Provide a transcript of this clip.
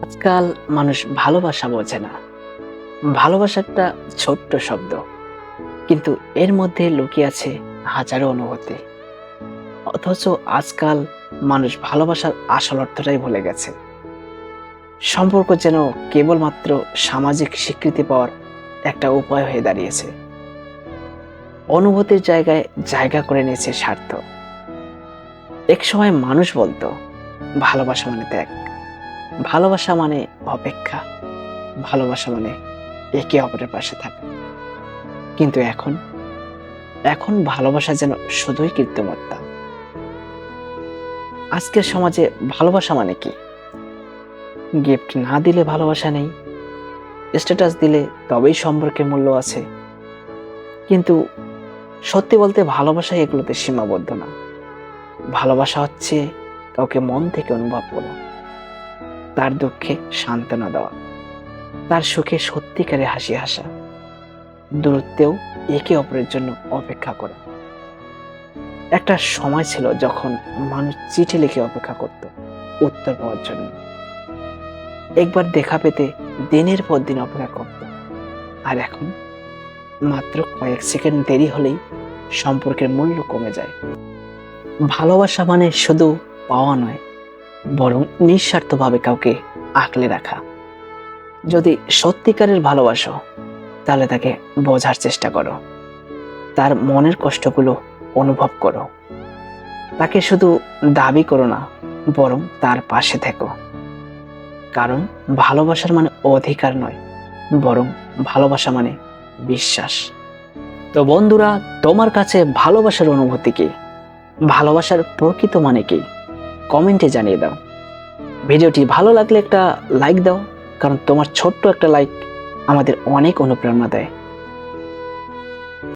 আজকাল মানুষ ভালোবাসা বোঝে না। ভালোবাসা একটা ছোট্ট শব্দ, কিন্তু এর মধ্যে লুকিয়ে আছে হাজারো অনুভূতি। অথচ আজকাল মানুষ ভালোবাসার আসল অর্থটাই ভুলে গেছে। সম্পর্ক যেন কেবলমাত্র সামাজিক স্বীকৃতি পাওয়ার একটা উপায় হয়ে দাঁড়িয়েছে। অনুভূতির জায়গায় জায়গা করে নিয়েছে স্বার্থ। এক সময় মানুষ বলতো ভালোবাসা মানে ত্যাগ, ভালোবাসা মানে অপেক্ষা, ভালোবাসা মানে একে অপরের পাশে থাকা। কিন্তু এখন এখন ভালোবাসা যেন শুধুই কৃত্রিমত্তা। আজকের সমাজে ভালোবাসা মানে কি? গিফট না দিলে ভালোবাসা নেই, স্ট্যাটাস দিলে তবেই সম্পর্কের মূল্য আছে। কিন্তু সত্যি বলতে ভালোবাসা এগুলোতে সীমাবদ্ধ না। ভালোবাসা হচ্ছে কাউকে মন থেকে অনুভব করা, তার দুঃখে সান্ত্বনা দেওয়া, তার সুখে সত্যিকারে হাসি হাসা, দূরত্বেও একে অপরের জন্য অপেক্ষা করা। একটা সময় ছিল যখন মানুষ চিঠি লিখে অপেক্ষা করত উত্তর পাওয়ার জন্য। একবার দেখা পেতে দিনের পর দিন অপেক্ষা করত। আর এখন মাত্র কয়েক সেকেন্ড দেরি হলেই সম্পর্কের মূল্য কমে যায়। ভালোবাসা মানে শুধু পাওয়া নয়, বরং নিঃস্বার্থভাবে কাউকে আগলে রাখা। যদি সত্যিকারের ভালোবাসো, তাহলে তাকে বোঝার চেষ্টা করো, তার মনের কষ্টগুলো অনুভব করো। তাকে শুধু দাবি করো না, বরং তার পাশে থেকো। কারণ ভালোবাসার মানে অধিকার নয়, বরং ভালোবাসা মানে বিশ্বাস। তো বন্ধুরা, তোমার কাছে ভালোবাসার অনুভূতি কি? ভালোবাসার প্রকৃত মানে কি? কমেন্টে জানিয়ে দাও। ভিডিওটি ভালো লাগলে একটা লাইক দাও, কারণ তোমার ছোট্ট একটা লাইক আমাদের অনেক অনুপ্রেরণা দেয়।